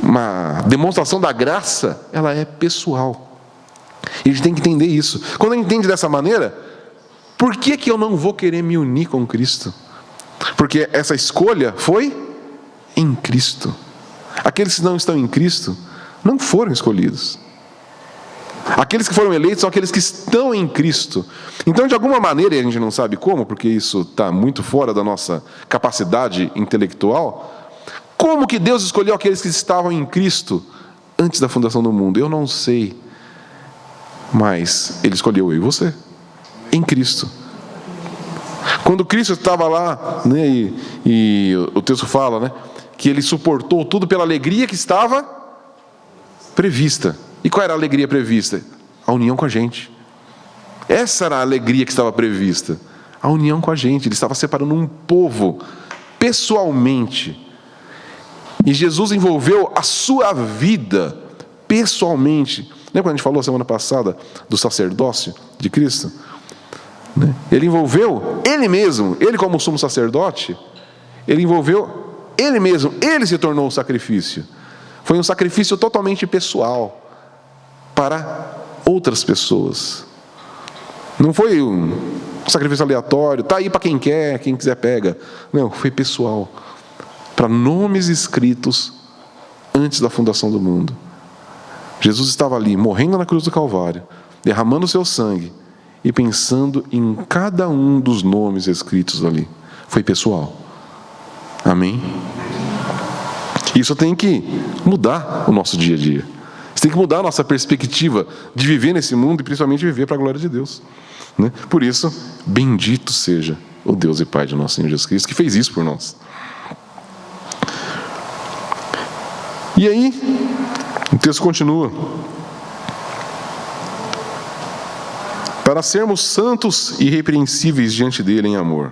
A: uma demonstração da graça, ela é pessoal. E a gente tem que entender isso. Quando a gente entende dessa maneira, por que eu não vou querer me unir com Cristo? Porque essa escolha foi em Cristo. Aqueles que não estão em Cristo não foram escolhidos. Aqueles que foram eleitos são aqueles que estão em Cristo. Então, de alguma maneira, e a gente não sabe como, porque isso está muito fora da nossa capacidade intelectual, como que Deus escolheu aqueles que estavam em Cristo antes da fundação do mundo? Eu não sei. Mas Ele escolheu eu e você, em Cristo. Quando Cristo estava lá, né, e o texto fala, né, que Ele suportou tudo pela alegria que estava prevista. E qual era a alegria prevista? A união com a gente. Essa era a alegria que estava prevista. A união com a gente. Ele estava separando um povo, pessoalmente. E Jesus envolveu a sua vida, pessoalmente. Lembra quando a gente falou semana passada do sacerdócio de Cristo? Ele envolveu Ele mesmo, Ele como sumo sacerdote, Ele envolveu Ele mesmo, Ele se tornou o sacrifício. Foi um sacrifício totalmente pessoal, para outras pessoas. Não foi um sacrifício aleatório, está aí para quem quer, quem quiser pega. Não, foi pessoal, para nomes escritos antes da fundação do mundo. Jesus estava ali, morrendo na cruz do Calvário, derramando o seu sangue, e pensando em cada um dos nomes escritos ali. Foi pessoal. Amém? Isso tem que mudar o nosso dia a dia. Isso tem que mudar a nossa perspectiva de viver nesse mundo e principalmente viver para a glória de Deus. Né? Por isso, bendito seja o Deus e Pai de nosso Senhor Jesus Cristo, que fez isso por nós. E aí, o texto continua. Para sermos santos e irrepreensíveis diante dele em amor.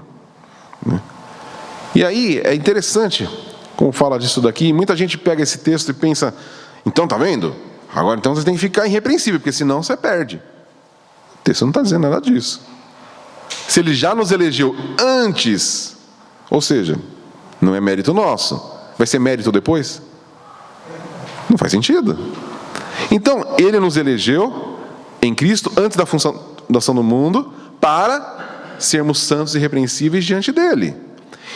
A: E aí, é interessante, como fala disso daqui, muita gente pega esse texto e pensa, então, tá vendo? Agora então você tem que ficar irrepreensível, porque senão você perde. O texto não está dizendo nada disso. Se ele já nos elegeu antes, ou seja, não é mérito nosso, vai ser mérito depois? Não faz sentido. Então, ele nos elegeu em Cristo antes da fundação do mundo para sermos santos e irrepreensíveis diante dele.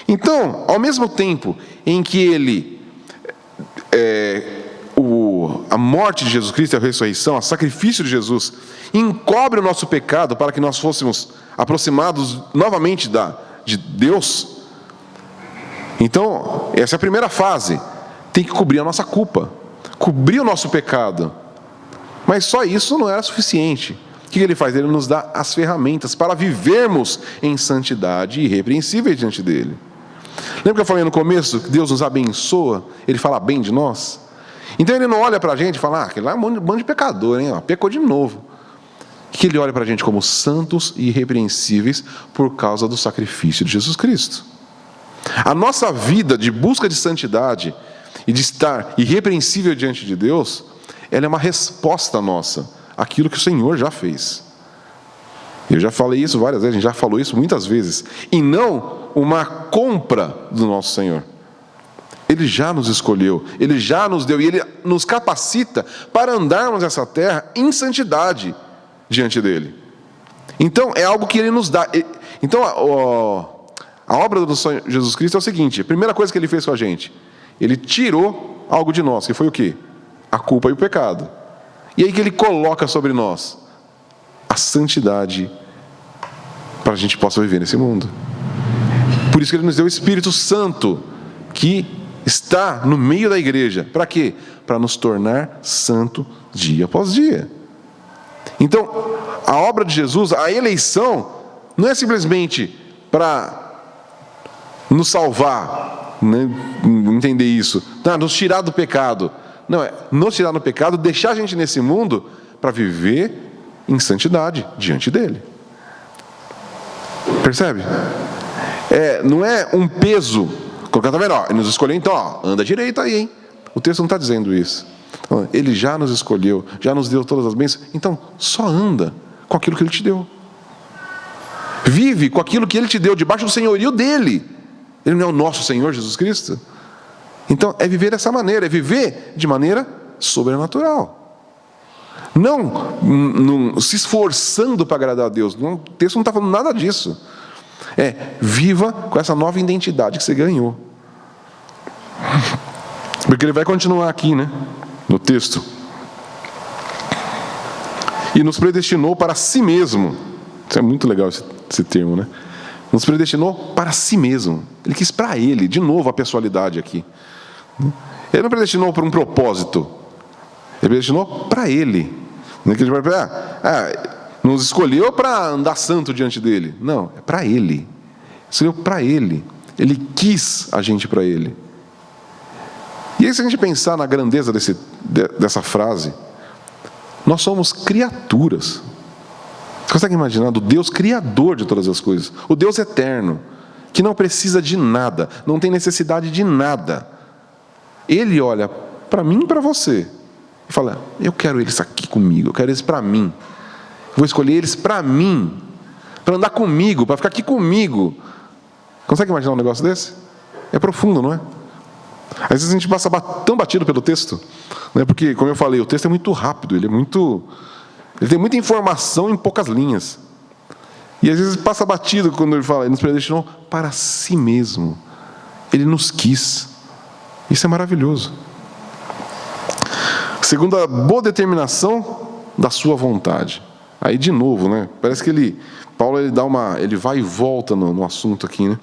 A: Então, ao mesmo tempo em que ele a morte de Jesus Cristo, a ressurreição, o sacrifício de Jesus encobre o nosso pecado para que nós fôssemos aproximados novamente de Deus. Então, essa é a primeira fase. Tem que cobrir a nossa culpa, cobrir o nosso pecado. Mas só isso não era suficiente. O que ele faz? Ele nos dá as ferramentas para vivermos em santidade irrepreensíveis diante dele. Lembra que eu falei no começo que Deus nos abençoa? Ele fala bem de nós? Então ele não olha para a gente e fala, aquele lá é um bando de pecador, hein? Pecou de novo. Que ele olha para a gente como santos e irrepreensíveis por causa do sacrifício de Jesus Cristo. A nossa vida de busca de santidade e de estar irrepreensível diante de Deus, ela é uma resposta nossa àquilo que o Senhor já fez. Eu já falei isso várias vezes, a gente já falou isso muitas vezes. E não uma compra do nosso Senhor. Ele já nos escolheu, Ele já nos deu, e Ele nos capacita para andarmos nessa terra em santidade diante dEle. Então, é algo que Ele nos dá. Então, a obra do Senhor Jesus Cristo é o seguinte, a primeira coisa que Ele fez com a gente, Ele tirou algo de nós, que foi o quê? A culpa e o pecado. E aí que Ele coloca sobre nós a santidade para a gente possa viver nesse mundo. Por isso que Ele nos deu o Espírito Santo, que está no meio da igreja. Para quê? Para nos tornar santo dia após dia. Então, a obra de Jesus, a eleição, não é simplesmente para nos salvar, né, entender isso. Não, nos tirar do pecado. Não, é nos tirar do pecado, deixar a gente nesse mundo para viver em santidade diante dele. Percebe? Não é um peso. Tá vendo? Ele nos escolheu, então, anda direito aí, hein? O texto não está dizendo isso. Ele já nos escolheu, já nos deu todas as bênçãos, então só anda com aquilo que ele te deu. Vive com aquilo que ele te deu, debaixo do senhorio dele. Ele não é o nosso Senhor Jesus Cristo? Então é viver dessa maneira, é viver de maneira sobrenatural. Não se esforçando para agradar a Deus. O texto não está falando nada disso. Viva com essa nova identidade que você ganhou. Porque ele vai continuar aqui, né? No texto. E nos predestinou para si mesmo. Isso é muito legal esse termo, né? Nos predestinou para si mesmo. Ele quis para ele. De novo a pessoalidade aqui. Ele não predestinou para um propósito. Ele predestinou para ele. Nos escolheu para andar santo diante dele. Não, é para ele. Escolheu para ele. Ele quis a gente para ele. E aí, se a gente pensar na grandeza dessa frase, nós somos criaturas. Você consegue imaginar do Deus criador de todas as coisas? O Deus eterno, que não precisa de nada, não tem necessidade de nada. Ele olha para mim e para você e fala: eu quero eles aqui comigo, eu quero eles para mim. Vou escolher eles para mim, para andar comigo, para ficar aqui comigo. Consegue imaginar um negócio desse? É profundo, não é? Às vezes a gente passa tão batido pelo texto, né? Porque, como eu falei, o texto é muito rápido, ele tem muita informação em poucas linhas. E às vezes passa batido quando ele fala: ele nos predestinou para si mesmo. Ele nos quis. Isso é maravilhoso. Segundo a boa determinação da sua vontade. Aí de novo, né? Parece que Paulo ele vai e volta no assunto aqui, né?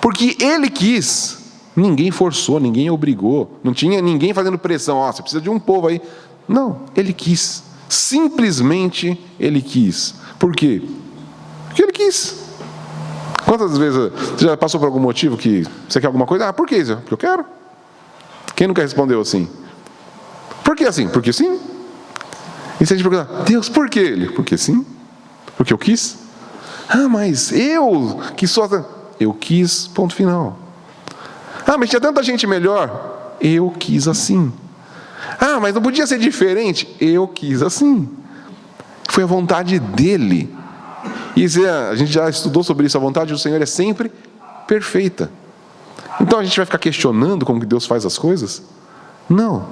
A: Porque ele quis. Ninguém forçou, ninguém obrigou. Não tinha ninguém fazendo pressão. Você precisa de um povo aí. Não, ele quis. Simplesmente ele quis. Por quê? Porque ele quis. Quantas vezes você já passou por algum motivo que você quer alguma coisa? Por que isso? Porque eu quero. Quem nunca respondeu assim? Por que assim? Porque sim. E se a gente perguntar: Deus, por que ele? Porque sim. Porque eu quis. Mas eu que só... Eu quis, ponto final. Mas tinha tanta gente melhor. Eu quis assim. Mas não podia ser diferente. Eu quis assim. Foi a vontade dele. E a gente já estudou sobre isso. A vontade do Senhor é sempre perfeita. Então a gente vai ficar questionando como que Deus faz as coisas? Não.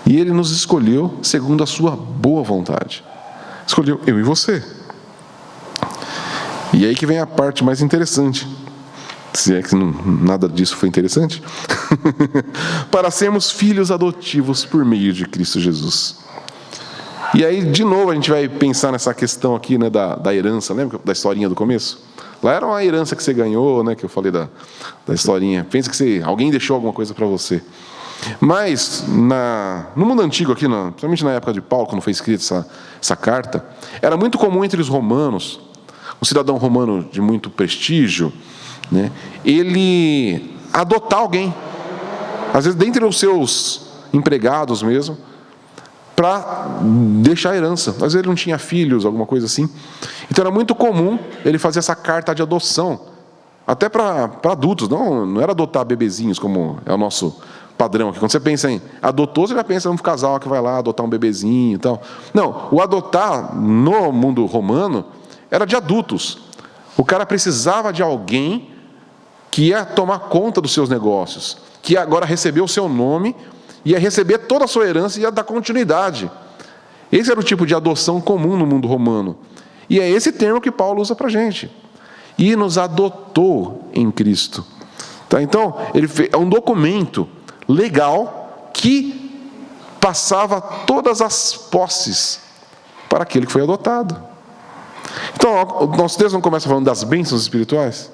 A: E ele nos escolheu segundo a sua boa vontade. Escolheu eu e você. E aí que vem a parte mais interessante. Se é que nada disso foi interessante. Para sermos filhos adotivos por meio de Cristo Jesus. E aí, de novo, a gente vai pensar nessa questão aqui, né, da herança. Lembra da historinha do começo? Lá era uma herança que você ganhou, né, que eu falei da historinha. Pensa que alguém deixou alguma coisa para você. Mas, no mundo antigo aqui, principalmente na época de Paulo, quando foi escrita essa carta, era muito comum entre os romanos, um cidadão romano de muito prestígio, né, ele adotar alguém, às vezes dentre os seus empregados mesmo, para deixar a herança. Às vezes ele não tinha filhos, alguma coisa assim. Então era muito comum ele fazer essa carta de adoção, até para adultos. Não era adotar bebezinhos, como é o nosso padrão aqui. Quando você pensa em adotou, você já pensa em um casal que vai lá adotar um bebezinho e tal. Não, o adotar no mundo romano era de adultos. O cara precisava de alguém que ia tomar conta dos seus negócios, que agora recebeu o seu nome, ia receber toda a sua herança e ia dar continuidade. Esse era o tipo de adoção comum no mundo romano. E é esse termo que Paulo usa para a gente. E nos adotou em Cristo. Tá? Então, é um documento legal que passava todas as posses para aquele que foi adotado. Então, o nosso texto não começa falando das bênçãos espirituais?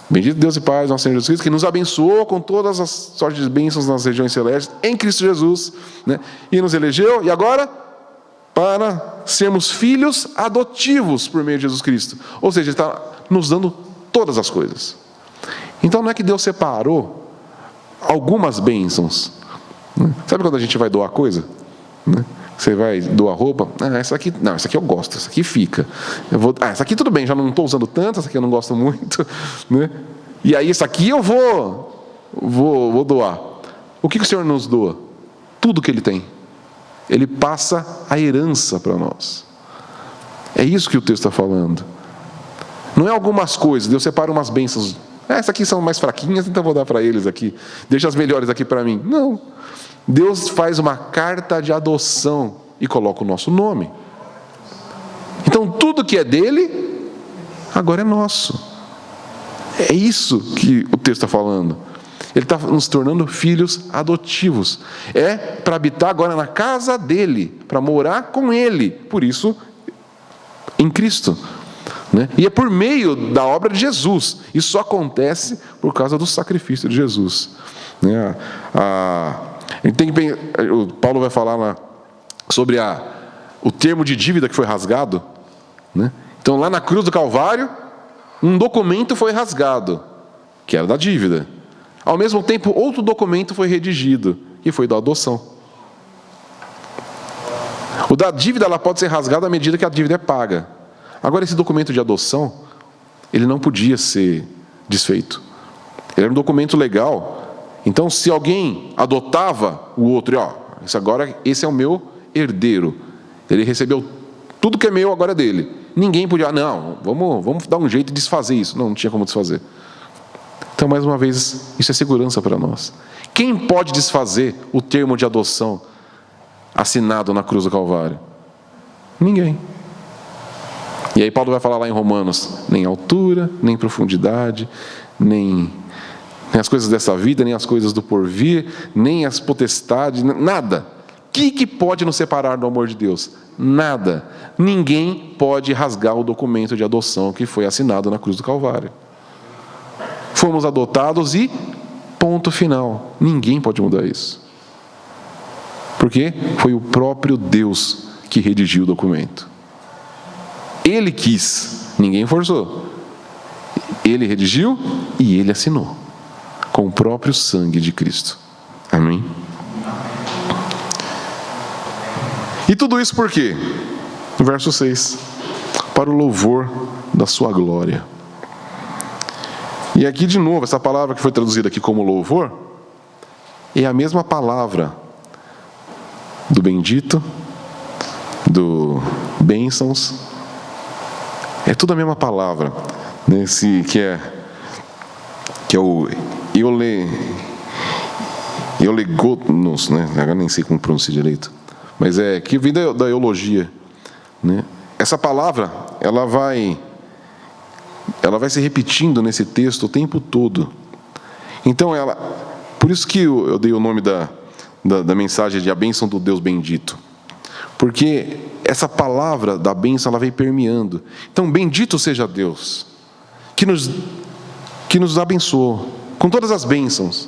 A: Bendito Deus e Pai, nosso Senhor Jesus Cristo, que nos abençoou com todas as sortes de bênçãos nas regiões celestes, em Cristo Jesus, né? E nos elegeu, e agora, para sermos filhos adotivos por meio de Jesus Cristo. Ou seja, Ele está nos dando todas as coisas. Então não é que Deus separou algumas bênçãos. Sabe quando a gente vai doar coisa? Você vai doar roupa, essa aqui, não, essa aqui eu gosto, essa aqui fica. Essa aqui tudo bem, já não estou usando tanto, essa aqui eu não gosto muito, né? E aí essa aqui eu vou doar. O que o Senhor nos doa? Tudo que Ele tem. Ele passa a herança para nós. É isso que o texto está falando. Não é algumas coisas, Deus separa umas bênçãos. Essas aqui são mais fraquinhas, então eu vou dar para eles aqui. Deixa as melhores aqui para mim. Não. Deus faz uma carta de adoção e coloca o nosso nome. Então tudo que é dele, agora é nosso. É isso que o texto está falando. Ele está nos tornando filhos adotivos. É para habitar agora na casa dele, para morar com ele. Por isso, em Cristo. Né? E é por meio da obra de Jesus. Isso só acontece por causa do sacrifício de Jesus. Né? O Paulo vai falar lá sobre o termo de dívida que foi rasgado. Né? Então, lá na cruz do Calvário, um documento foi rasgado, que era da dívida. Ao mesmo tempo, outro documento foi redigido, que foi da adoção. O da dívida ela pode ser rasgado à medida que a dívida é paga. Agora, esse documento de adoção, ele não podia ser desfeito. Ele era um documento legal. Então, se alguém adotava o outro, esse é o meu herdeiro. Ele recebeu tudo que é meu, agora é dele. Ninguém podia, não, vamos dar um jeito de desfazer isso. Não tinha como desfazer. Então, mais uma vez, isso é segurança para nós. Quem pode desfazer o termo de adoção assinado na cruz do Calvário? Ninguém. E aí Paulo vai falar lá em Romanos, nem altura, nem profundidade, nem as coisas dessa vida, nem as coisas do porvir, nem as potestades, nada. O que pode nos separar do amor de Deus? Nada. Ninguém pode rasgar o documento de adoção que foi assinado na cruz do Calvário. Fomos adotados e ponto final. Ninguém pode mudar isso. Porque foi o próprio Deus que redigiu o documento. Ele quis, ninguém forçou. Ele redigiu e ele assinou. Com o próprio sangue de Cristo. Amém? E tudo isso por quê? Verso 6. Para o louvor da sua glória. E aqui de novo, essa palavra que foi traduzida aqui como louvor, é a mesma palavra do bendito, do bênçãos, é tudo a mesma palavra, nesse que é o eulegonos, né? Agora nem sei como pronunciar direito, mas que vem da eologia, né? Essa palavra, ela vai se repetindo nesse texto o tempo todo. Então, por isso que eu dei o nome da mensagem de a bênção do Deus bendito. Porque essa palavra da bênção, ela vem permeando. Então, bendito seja Deus, que nos abençoou com todas as bênçãos.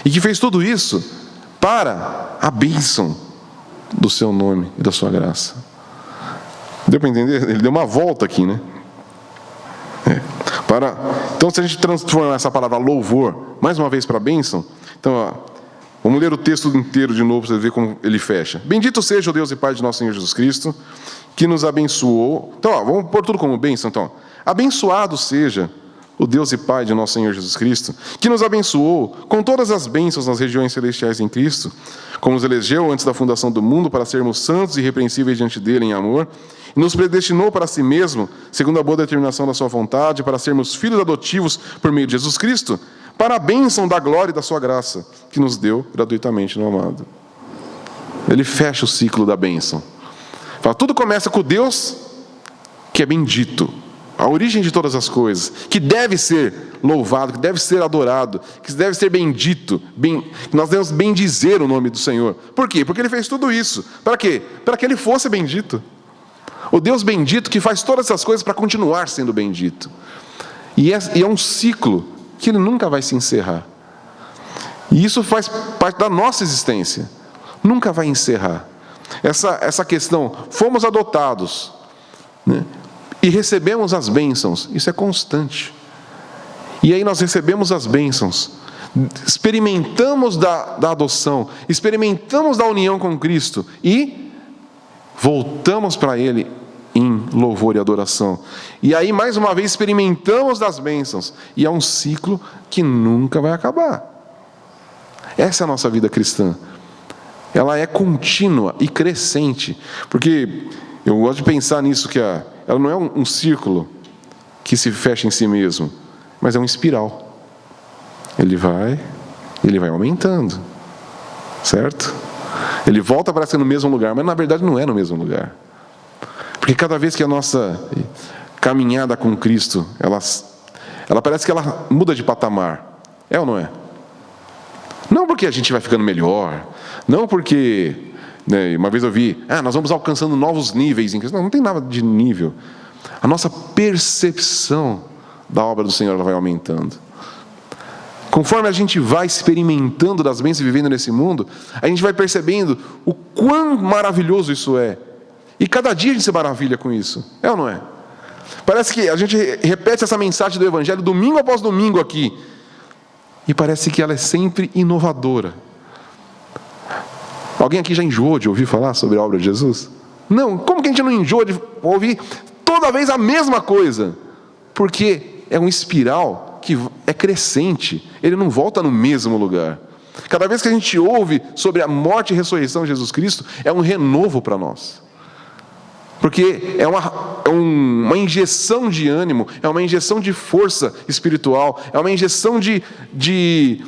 A: E que fez tudo isso para a bênção do seu nome e da sua graça. Deu para entender? Ele deu uma volta aqui, né? Então, se a gente transformar essa palavra louvor, mais uma vez para a bênção, então, vamos ler o texto inteiro de novo, para você ver como ele fecha. Bendito seja o Deus e Pai de nosso Senhor Jesus Cristo, que nos abençoou. Então, vamos pôr tudo como bênção. Então, abençoado seja o Deus e Pai de nosso Senhor Jesus Cristo, que nos abençoou com todas as bênçãos nas regiões celestiais em Cristo, como nos elegeu antes da fundação do mundo para sermos santos e irrepreensíveis diante dele em amor, e nos predestinou para si mesmo, segundo a boa determinação da sua vontade, para sermos filhos adotivos por meio de Jesus Cristo, para a bênção da glória e da sua graça, que nos deu gratuitamente no amado. Ele fecha o ciclo da bênção. Fala, tudo começa com Deus, que é bendito, a origem de todas as coisas, que deve ser louvado, que deve ser adorado, que deve ser bendito, que nós devemos bendizer o nome do Senhor. Por quê? Porque Ele fez tudo isso. Para quê? Para que Ele fosse bendito. O Deus bendito que faz todas essas coisas para continuar sendo bendito. E é um ciclo que ele nunca vai se encerrar. E isso faz parte da nossa existência. Nunca vai encerrar. Essa questão, fomos adotados, né? E recebemos as bênçãos, isso é constante. E aí nós recebemos as bênçãos. experimentamos da adoção, experimentamos da união com Cristo e voltamos para Ele em louvor e adoração. E aí, mais uma vez, experimentamos das bênçãos. E é um ciclo que nunca vai acabar. Essa é a nossa vida cristã. Ela é contínua e crescente. Porque eu gosto de pensar nisso, que ela não é um círculo que se fecha em si mesmo, mas é uma espiral. Ele vai aumentando. Certo? Ele volta para ser no mesmo lugar, mas na verdade não é no mesmo lugar. Porque cada vez que a nossa caminhada com Cristo, ela parece que ela muda de patamar. É ou não é? Não porque a gente vai ficando melhor, não porque, né, uma vez eu vi, nós vamos alcançando novos níveis em Cristo. Não tem nada de nível. A nossa percepção da obra do Senhor ela vai aumentando. Conforme a gente vai experimentando das bênçãos e vivendo nesse mundo, a gente vai percebendo o quão maravilhoso isso é. E cada dia a gente se maravilha com isso. É ou não é? Parece que a gente repete essa mensagem do Evangelho domingo após domingo aqui. E parece que ela é sempre inovadora. Alguém aqui já enjoou de ouvir falar sobre a obra de Jesus? Não, como que a gente não enjoa de ouvir toda vez a mesma coisa? Porque é um espiral que é crescente. Ele não volta no mesmo lugar. Cada vez que a gente ouve sobre a morte e ressurreição de Jesus Cristo, é um renovo para nós. Porque é uma injeção de ânimo, é uma injeção de força espiritual, é uma injeção de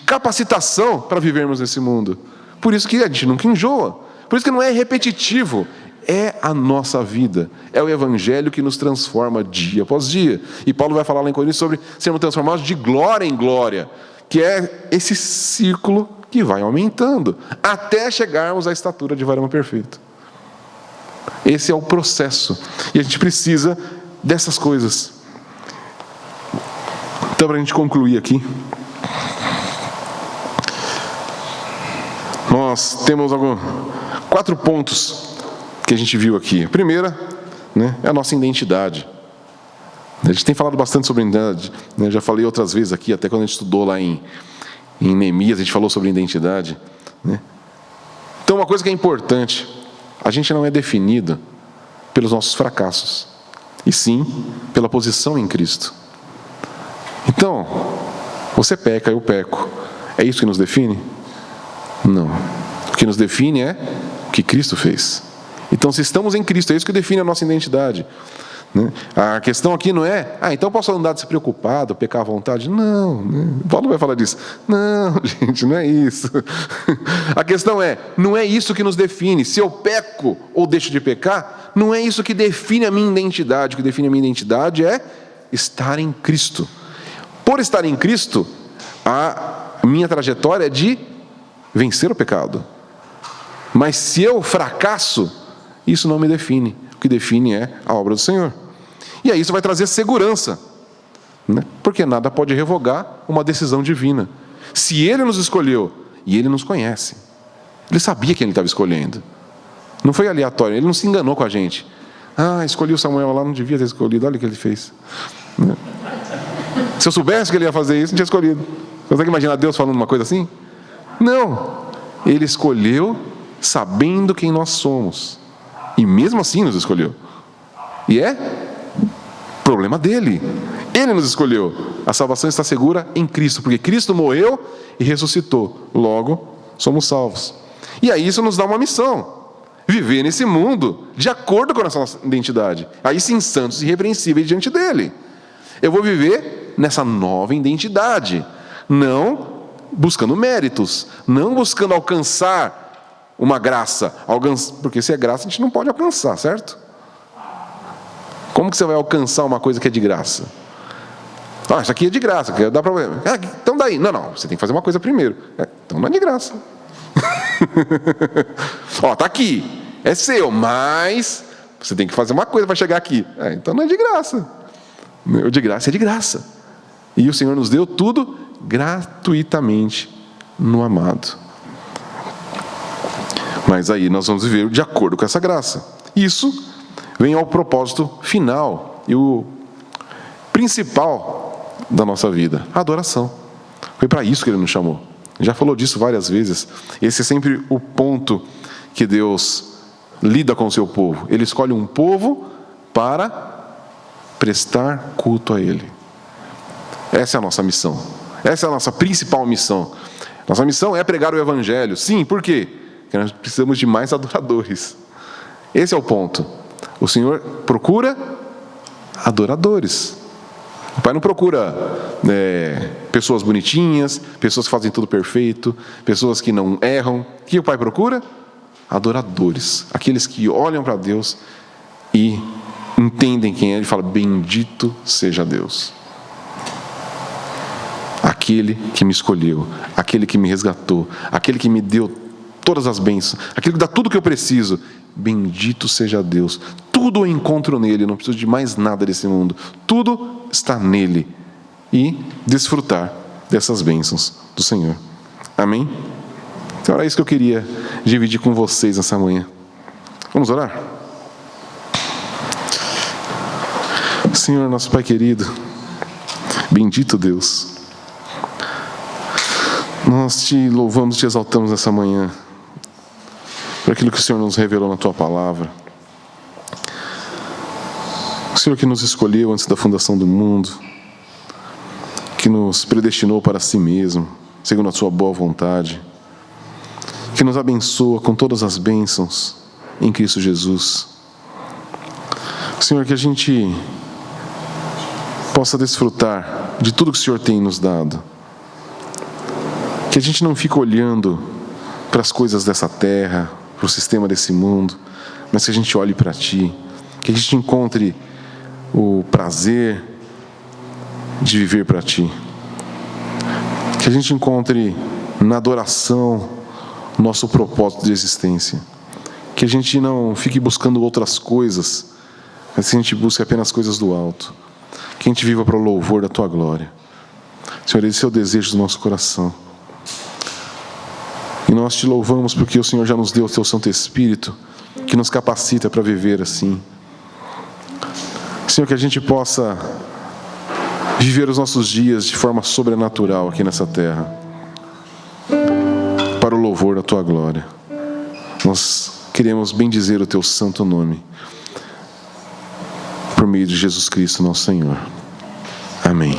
A: capacitação para vivermos nesse mundo. Por isso que a gente nunca enjoa, por isso que não é repetitivo, é a nossa vida, é o Evangelho que nos transforma dia após dia. E Paulo vai falar lá em Coríntios sobre sermos transformados de glória em glória, que é esse ciclo que vai aumentando, até chegarmos à estatura de varão perfeito. Esse é o processo. E a gente precisa dessas coisas. Então, para a gente concluir aqui, nós temos 4 pontos que a gente viu aqui. A primeira, né, é a nossa identidade. A gente tem falado bastante sobre identidade, né? Já falei outras vezes aqui, até quando a gente estudou lá em Neemias, a gente falou sobre identidade, né? Então, uma coisa que é importante: a gente não é definido pelos nossos fracassos, e sim pela posição em Cristo. Então, você peca, eu peco. É isso que nos define? Não. O que nos define é o que Cristo fez. Então, se estamos em Cristo, é isso que define a nossa identidade. A questão aqui não é, então posso andar despreocupado, pecar à vontade? Não, Paulo vai falar disso. Não, gente, não é isso. A questão não é isso que nos define. Se eu peco ou deixo de pecar, não é isso que define a minha identidade. O que define a minha identidade é estar em Cristo. Por estar em Cristo, a minha trajetória é de vencer o pecado. Mas se eu fracasso, isso não me define. O que define é a obra do Senhor. E aí isso vai trazer segurança, né? Porque nada pode revogar uma decisão divina. Se Ele nos escolheu, e Ele nos conhece, Ele sabia quem Ele estava escolhendo. Não foi aleatório, Ele não se enganou com a gente. Escolhi o Samuel lá, não devia ter escolhido, olha o que ele fez. Se eu soubesse que ele ia fazer isso, não tinha escolhido. Você consegue imaginar Deus falando uma coisa assim? Não. Ele escolheu sabendo quem nós somos. E mesmo assim nos escolheu. E é problema dele. Ele nos escolheu. A salvação está segura em Cristo, porque Cristo morreu e ressuscitou. Logo, somos salvos. E aí isso nos dá uma missão: viver nesse mundo de acordo com a nossa identidade. Aí sim, santos e irrepreensíveis diante dele. Eu vou viver nessa nova identidade, não buscando méritos, não buscando alcançar uma graça, porque se é graça a gente não pode alcançar, certo? Como que você vai alcançar uma coisa que é de graça? Isso aqui é de graça, que dá problema. Então daí, não, você tem que fazer uma coisa primeiro. Então não é de graça. Tá aqui, é seu, mas você tem que fazer uma coisa para chegar aqui. Então não é de graça. O de graça é de graça. E o Senhor nos deu tudo gratuitamente no amado. Mas aí nós vamos viver de acordo com essa graça. Isso vem ao propósito final e o principal da nossa vida: a adoração. Foi para isso que Ele nos chamou. Já falou disso várias vezes. Esse é sempre o ponto que Deus lida com o seu povo. Ele escolhe um povo para prestar culto a Ele. Essa é a nossa missão. Essa é a nossa principal missão. Nossa missão é pregar o Evangelho. Sim, por quê? Porque nós precisamos de mais adoradores. Esse é o ponto. O Senhor procura adoradores. O Pai não procura pessoas bonitinhas, pessoas que fazem tudo perfeito, pessoas que não erram. O que o Pai procura? Adoradores. Aqueles que olham para Deus e entendem quem é. Ele fala, bendito seja Deus. Aquele que me escolheu, aquele que me resgatou, aquele que me deu todas as bênçãos, aquele que dá tudo o que eu preciso. Bendito seja Deus. Tudo eu encontro nele, não preciso de mais nada desse mundo. Tudo está nele. E desfrutar dessas bênçãos do Senhor. Amém? Então era isso que eu queria dividir com vocês nessa manhã. Vamos orar? Senhor, nosso Pai querido, bendito Deus, nós te louvamos, te exaltamos nessa manhã por aquilo que o Senhor nos revelou na Tua Palavra. O Senhor que nos escolheu antes da fundação do mundo, que nos predestinou para si mesmo, segundo a Sua boa vontade, que nos abençoa com todas as bênçãos em Cristo Jesus. Senhor, que a gente possa desfrutar de tudo que o Senhor tem nos dado. Que a gente não fique olhando para as coisas dessa terra, para o sistema desse mundo, mas que a gente olhe para Ti, que a gente encontre o prazer de viver para Ti, que a gente encontre na adoração nosso propósito de existência, que a gente não fique buscando outras coisas, mas que a gente busque apenas coisas do alto, que a gente viva para o louvor da Tua glória. Senhor, esse é o desejo do nosso coração. E nós Te louvamos porque o Senhor já nos deu o Teu Santo Espírito, que nos capacita para viver assim. Senhor, que a gente possa viver os nossos dias de forma sobrenatural aqui nessa terra, para o louvor da Tua glória. Nós queremos bendizer o Teu santo nome, por meio de Jesus Cristo, nosso Senhor. Amém.